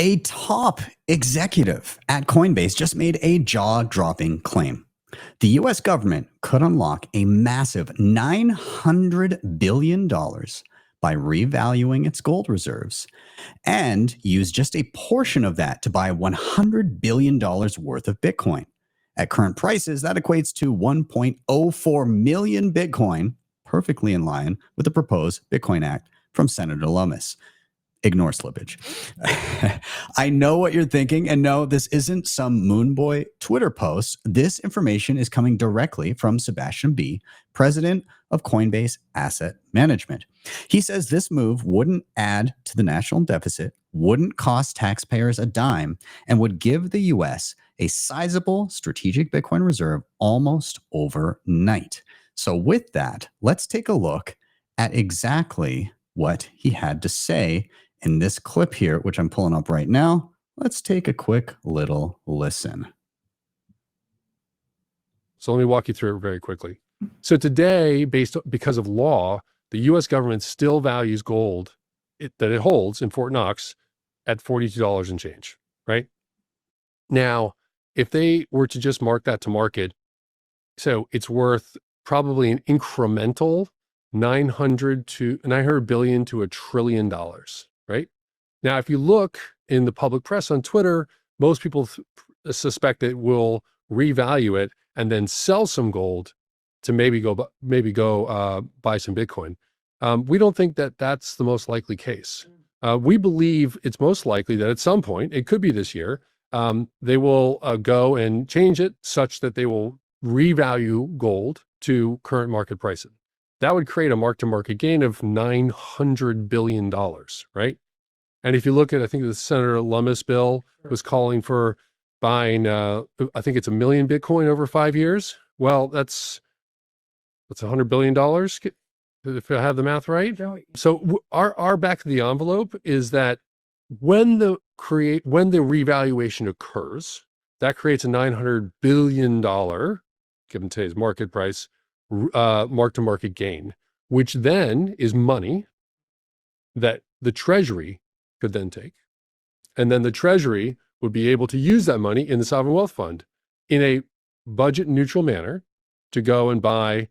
A top executive at Coinbase just made a jaw-dropping claim. The US government could unlock a massive $900 billion by revaluing its gold reserves and use just a portion of that to buy $100 billion worth of Bitcoin. At current prices, that equates to 1.04 million Bitcoin, perfectly in line with the proposed Bitcoin Act from Senator Lummis. Ignore slippage. I know what you're thinking, and no, this isn't some Moonboy Twitter post. This information is coming directly from Sebastian B., president of Coinbase Asset Management. He says this move wouldn't add to the national deficit, wouldn't cost taxpayers a dime, and would give the U.S. a sizable strategic Bitcoin reserve almost overnight. So with that, let's take a look at exactly what he had to say in this clip here, which I'm pulling up right now. Let's take a quick little listen. So let me walk you through it very quickly. So today, because of law, the U.S. government still values gold that it holds in Fort Knox at $42 and change, right? Now, if they were to just mark that to market, so it's worth probably an incremental $900 billion to $1 trillion, right? Now, if you look in the public press on Twitter, most people suspect it will revalue it and then sell some gold to maybe go buy some Bitcoin. We don't think that that's the most likely case. We believe it's most likely that at some point, it could be this year, they will go and change it such that they will revalue gold to current market pricing. That would create a mark-to-market gain of $900 billion, right? And if you look at, I think the Senator Lummis bill was calling for buying, I think it's 1 million Bitcoin over 5 years. Well, that's $100 billion, if I have the math right. So our back of the envelope is that when the revaluation occurs, that creates a $900 billion, given today's market price, mark-to-market gain, which then is money that the Treasury could then take. And then the Treasury would be able to use that money in the Sovereign Wealth Fund in a budget-neutral manner to go and buy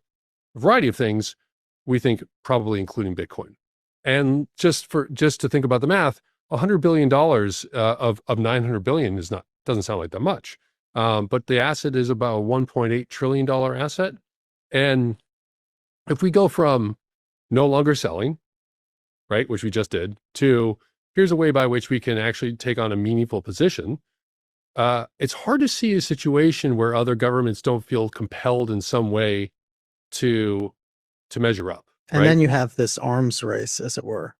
a variety of things, we think probably including Bitcoin. And just to think about the math, $100 billion of $900 billion doesn't sound like that much. But the asset is about a $1.8 trillion asset. And if we go from no longer selling, right, which we just did, to here's a way by which we can actually take on a meaningful position, it's hard to see a situation where other governments don't feel compelled in some way to measure up. And then you have this arms race, as it were.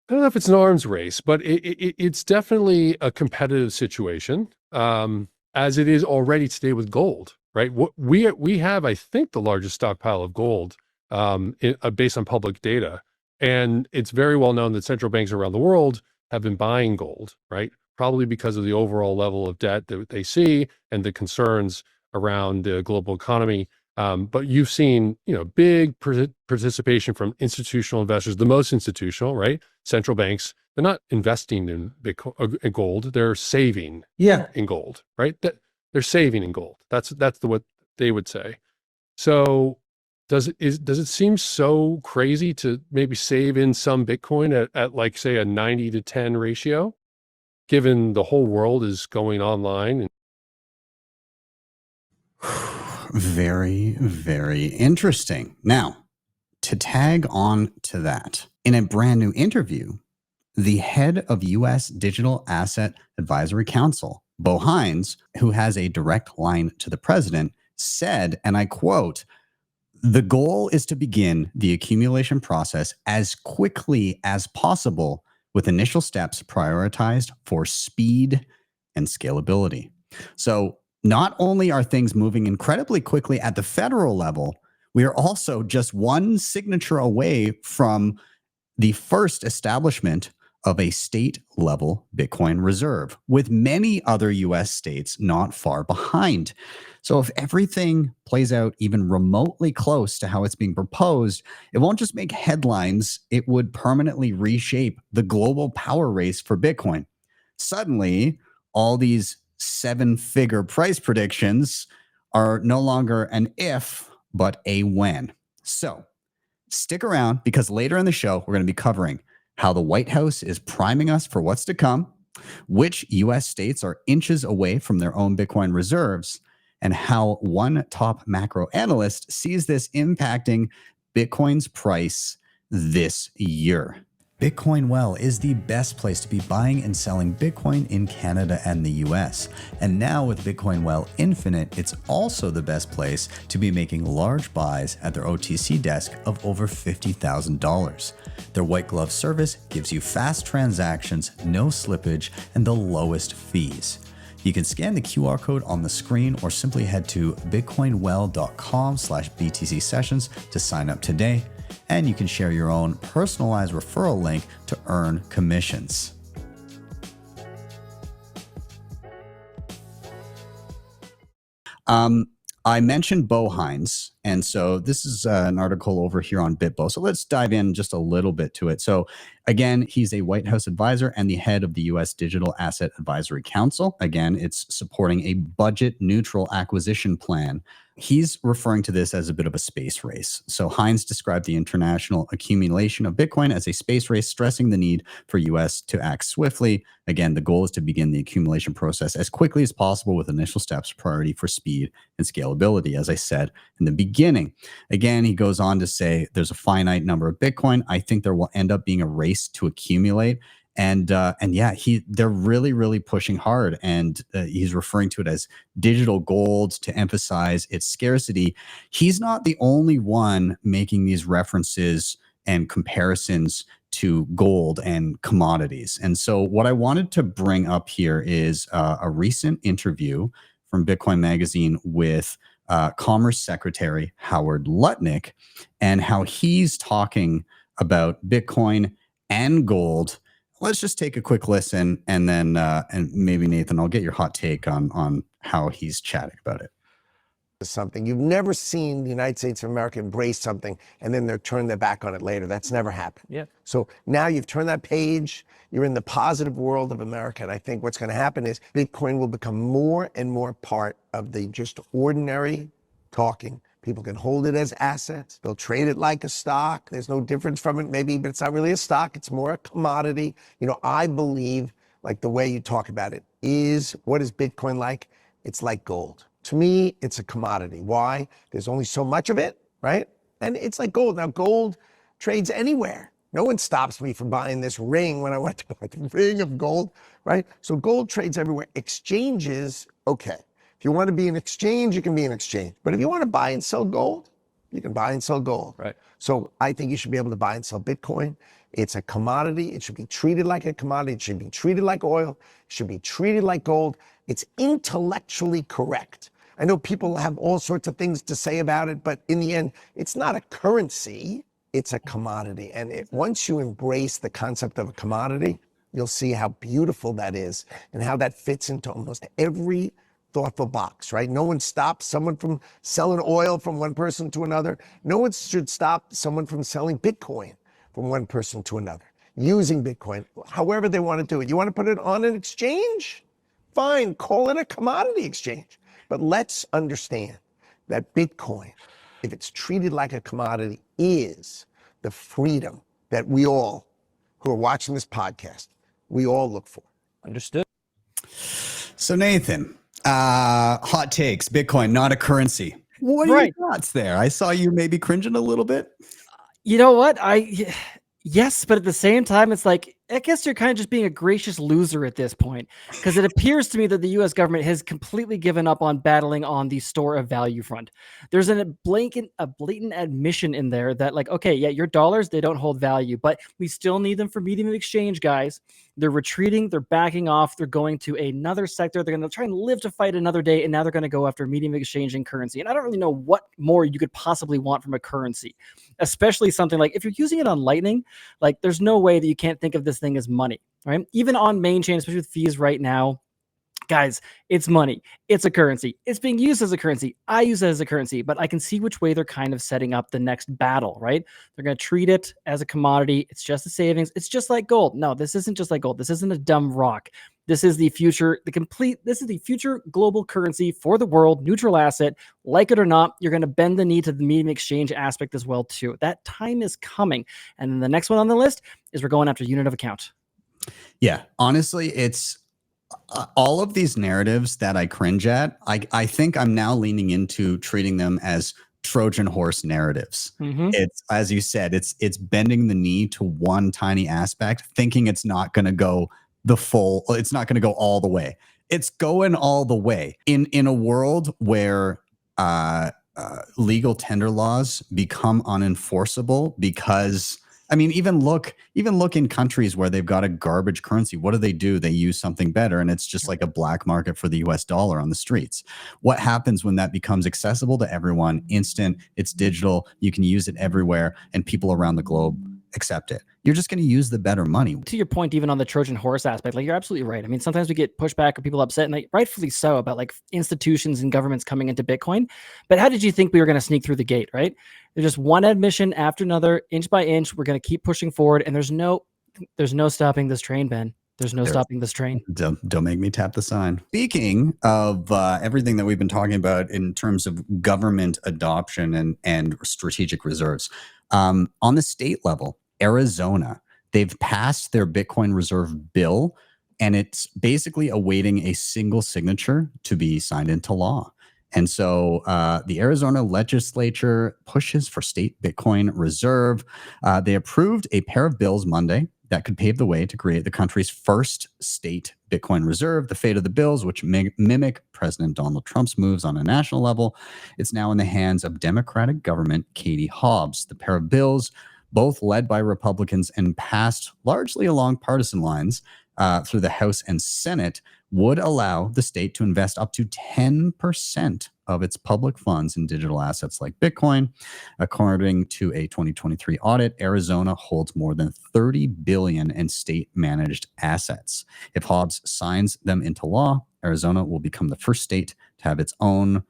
I don't know if it's an arms race, but it's definitely a competitive situation, as it is already today with gold. Right, we have, I think, the largest stockpile of gold based on public data, and it's very well known that central banks around the world have been buying gold, right? Probably because of the overall level of debt that they see and the concerns around the global economy. But you've seen, big participation from institutional investors, the most institutional, right? Central banks. They're not investing in Bitcoin, in gold; they're saving in gold, right? They're saving in gold. That's what they would say. So does it seem so crazy to maybe save in some Bitcoin at like, say, a 90-to-10 ratio, given the whole world is going online? Very, very interesting. Now, to tag on to that, in a brand new interview, the head of U.S. Digital Asset Advisory Council, Bo Hines, who has a direct line to the president, said, and I quote, "The goal is to begin the accumulation process as quickly as possible, with initial steps prioritized for speed and scalability." So not only are things moving incredibly quickly at the federal level, we are also just one signature away from the first establishment of a state-level Bitcoin reserve, with many other U.S. states not far behind. So if everything plays out even remotely close to how it's being proposed, it won't just make headlines, it would permanently reshape the global power race for Bitcoin. Suddenly, all these 7-figure price predictions are no longer an if, but a when. So stick around, because later in the show, we're going to be covering how the White House is priming us for what's to come, which US states are inches away from their own Bitcoin reserves, and how one top macro analyst sees this impacting Bitcoin's price this year. Bitcoin Well is the best place to be buying and selling Bitcoin in Canada and the US. And now with Bitcoin Well Infinite, it's also the best place to be making large buys at their OTC desk of over $50,000. Their white glove service gives you fast transactions, no slippage, and the lowest fees. You can scan the QR code on the screen or simply head to bitcoinwell.com/BTC sessions to sign up today. And you can share your own personalized referral link to earn commissions. I mentioned Bo Hines, and so this is an article over here on BitBo. So let's dive in just a little bit to it. So again, he's a White House advisor and the head of the U.S. Digital Asset Advisory Council. Again, it's supporting a budget-neutral acquisition plan. He's referring to this as a bit of a space race. So Hines described the international accumulation of Bitcoin as a space race, stressing the need for U.S. to act swiftly. Again, the goal is to begin the accumulation process as quickly as possible with initial steps, priority for speed and scalability, as I said in the beginning. Again, he goes on to say there's a finite number of Bitcoin. I think there will end up being a race to accumulate. And yeah, they're really pushing hard, and he's referring to it as digital gold to emphasize its scarcity. He's not the only one making these references and comparisons to gold and commodities. And so what I wanted to bring up here is a recent interview from Bitcoin Magazine with Commerce Secretary Howard Lutnick, and how he's talking about Bitcoin and gold. Let's just take a quick listen, and then and maybe Nathan, I'll get your hot take on how he's chatting about it. Something you've never seen the United States of America embrace something and then they're turn their back on it later. That's never happened. Yeah. So now you've turned that page. You're in the positive world of America, and I think what's going to happen is Bitcoin will become more and more part of the just ordinary talking. People can hold it as assets. They'll trade it like a stock. There's no difference from it, maybe, but it's not really a stock. It's more a commodity. You know, I believe, like the way you talk about it, is what is Bitcoin like? It's like gold. To me, it's a commodity. Why? There's only so much of it, right? And it's like gold. Now, gold trades anywhere. No one stops me from buying this ring when I want to buy the ring of gold, right? So gold trades everywhere. Exchanges, okay. If you want to be an exchange, you can be an exchange. But if you want to buy and sell gold, you can buy and sell gold. Right. So I think you should be able to buy and sell Bitcoin. It's a commodity. It should be treated like a commodity. It should be treated like oil. It should be treated like gold. It's intellectually correct. I know people have all sorts of things to say about it, but in the end, it's not a currency. It's a commodity. And once you embrace the concept of a commodity, you'll see how beautiful that is and how that fits into almost every thoughtful box, right? No one stops someone from selling oil from one person to another. No one should stop someone from selling Bitcoin from one person to another, using Bitcoin, however they want to do it. You want to put it on an exchange? Fine, call it a commodity exchange. But let's understand that Bitcoin, if it's treated like a commodity, is the freedom that we all who are watching this podcast, we all look for. Understood. So Nathan, hot takes, Bitcoin, not a currency. What are your thoughts there? I saw you maybe cringing a little bit. You know what? Yes, but at the same time, it's like, I guess you're kind of just being a gracious loser at this point, because it appears to me that the U.S. government has completely given up on battling on the store of value front. There's a blatant admission in there that, like, okay, yeah, your dollars, they don't hold value, but we still need them for medium of exchange, guys. They're retreating, they're backing off, they're going to another sector, they're going to try and live to fight another day, and now they're going to go after medium of exchange and currency. And I don't really know what more you could possibly want from a currency, especially something like, if you're using it on Lightning, like, there's no way that you can't think of this thing as money, right? Even on main chain, especially with fees right now, guys, it's money. It's a currency. It's being used as a currency. I use it as a currency, but I can see which way they're kind of setting up the next battle, right? They're going to treat it as a commodity. It's just a savings. It's just like gold. No, this isn't just like gold. This isn't a dumb rock. This is the future, this is the future global currency for the world, neutral asset. Like it or not, you're going to bend the knee to the medium exchange aspect as well too. That time is coming. And then the next one on the list is we're going after unit of account. Yeah, honestly, it's all of these narratives that I cringe at. I think I'm now leaning into treating them as Trojan horse narratives. It's, as you said, it's bending the knee to one tiny aspect, thinking it's not going to go it's not going to go all the way. It's going all the way in a world where legal tender laws become unenforceable because, I mean, even look in countries where they've got a garbage currency. What do? They use something better, and it's just like a black market for the US dollar on the streets. What happens when that becomes accessible to everyone? Instant, it's digital, you can use it everywhere, and people around the globe accept it. You're just going to use the better money. To your point, even on the Trojan horse aspect, like you're absolutely right. I mean, sometimes we get pushback or people upset, and like rightfully so, about like institutions and governments coming into Bitcoin. But how did you think we were going to sneak through the gate, right? There's just one admission after another, inch by inch. We're going to keep pushing forward, and there's no stopping this train, Ben. There's no stopping this train. Don't make me tap the sign. Speaking of everything that we've been talking about in terms of government adoption and strategic reserves, on the state level, Arizona, they've passed their Bitcoin reserve bill, and it's basically awaiting a single signature to be signed into law. And so the Arizona legislature pushes for state Bitcoin reserve. They approved a pair of bills Monday that could pave the way to create the country's first state Bitcoin reserve. The fate of the bills, which mimic President Donald Trump's moves on a national level, it's now in the hands of Democratic government Katie Hobbs. The pair of bills, both led by Republicans and passed largely along partisan lines through the House and Senate, would allow the state to invest up to 10% of its public funds in digital assets like Bitcoin. According to a 2023 audit, Arizona holds more than $30 billion in state-managed assets. If Hobbs signs them into law, Arizona will become the first state to have its own,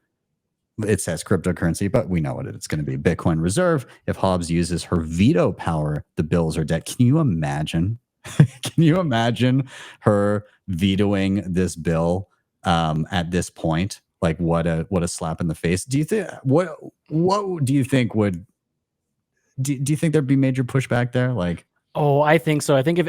it says cryptocurrency, but we know what it's going to be, Bitcoin reserve. If Hobbs uses her veto power, the bills are dead. Can you imagine? Can you imagine her vetoing this bill at this point? Like what a slap in the face. Do you think what do you think would do you think there'd be major pushback there? Like, oh, I think so. I think if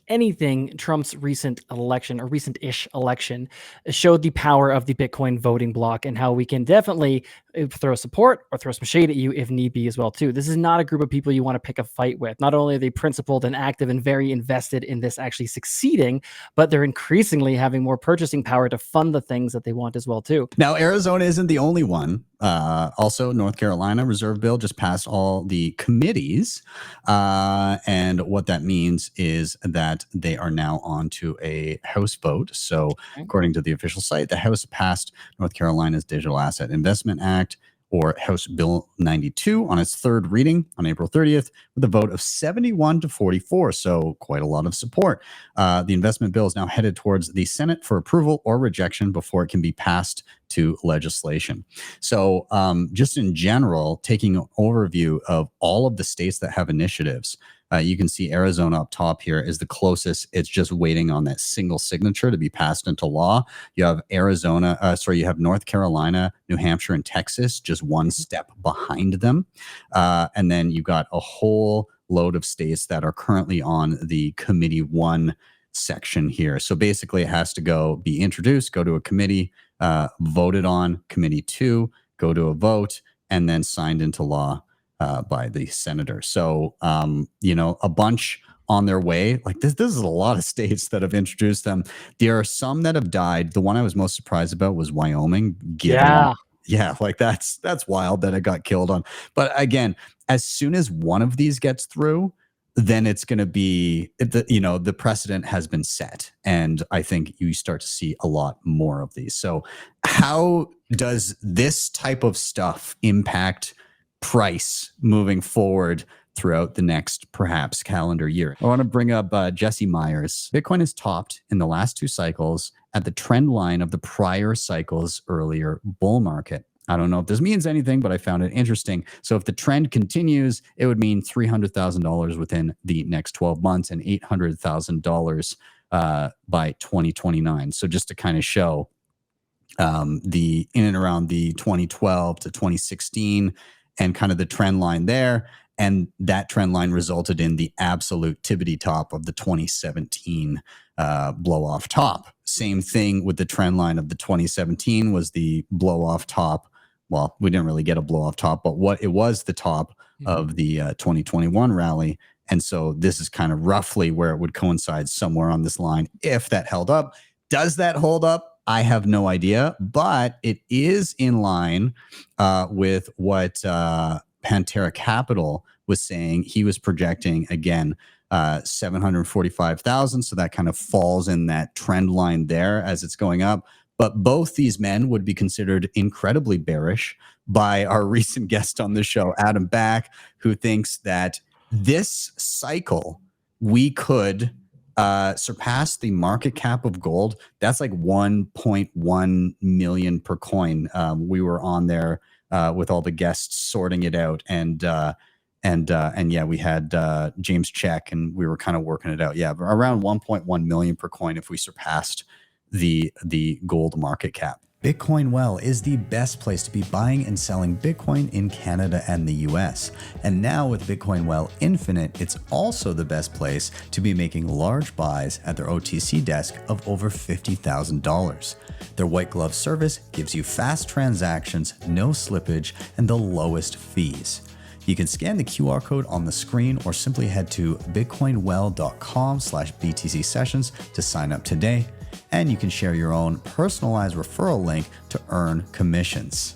anything, Trump's recent election or recent-ish election showed the power of the Bitcoin voting bloc and how we can definitely throw support or throw some shade at you if need be as well too. This is not a group of people you want to pick a fight with. Not only are they principled and active and very invested in this actually succeeding, but they're increasingly having more purchasing power to fund the things that they want as well too. Now, Arizona isn't the only one. Also, North Carolina Reserve Bill just passed all the committees. And what that means is that they are now on to a House vote. So according to the official site, the House passed North Carolina's Digital Asset Investment Act, or House Bill 92, on its third reading on April 30th with a vote of 71 to 44. So quite a lot of support. The investment bill is now headed towards the Senate for approval or rejection before it can be passed to legislation. So just in general, taking an overview of all of the states that have initiatives, you can see Arizona up top here is the closest. It's just waiting on that single signature to be passed into law. You have you have North Carolina, New Hampshire, and Texas just one step behind them. And then you've got a whole load of states that are currently on the Committee 1 section here. So basically it has to be introduced, go to a committee, voted on, Committee 2, go to a vote, and then signed into law by the senator. So, a bunch on their way. Like this is a lot of states that have introduced them. There are some that have died. The one I was most surprised about was Wyoming. Yeah, like that's wild that it got killed on. But again, as soon as one of these gets through, then it's going to be, the precedent has been set. And I think you start to see a lot more of these. So how does this type of stuff impact price moving forward throughout the next perhaps calendar year? I want to bring up Jesse Myers. Bitcoin has topped in the last 2 cycles at the trend line of the prior cycle's earlier bull market. I don't know if this means anything, but I found it interesting. So if the trend continues, it would mean $300,000 within the next 12 months and $800,000 by 2029. So just to kind of show the in and around the 2012 to 2016 and kind of the trend line there. And that trend line resulted in the absolute tippity top of the 2017 blow off top. Same thing with the trend line of the 2017 was the blow off top. Well, we didn't really get a blow off top, but what it was the top of the 2021 rally. And so this is kind of roughly where it would coincide somewhere on this line if that held up. Does that hold up? I have no idea, but it is in line with what Pantera Capital was saying. He was projecting, again, 745,000. So that kind of falls in that trend line there as it's going up. But both these men would be considered incredibly bearish by our recent guest on the show, Adam Back, who thinks that this cycle we could surpass the market cap of gold. That's like 1.1 million per coin. We were on there with all the guests sorting it out, and yeah, we had James Check, and we were kind of working it out. Yeah, around 1.1 million per coin if we surpassed the gold market cap. Bitcoin Well is the best place to be buying and selling Bitcoin in Canada and the US. And now with Bitcoin Well Infinite, it's also the best place to be making large buys at their OTC desk of over $50,000. Their white glove service gives you fast transactions, no slippage, and the lowest fees. You can scan the QR code on the screen or simply head to bitcoinwell.com/BTC sessions to sign up today. And you can share your own personalized referral link to earn commissions.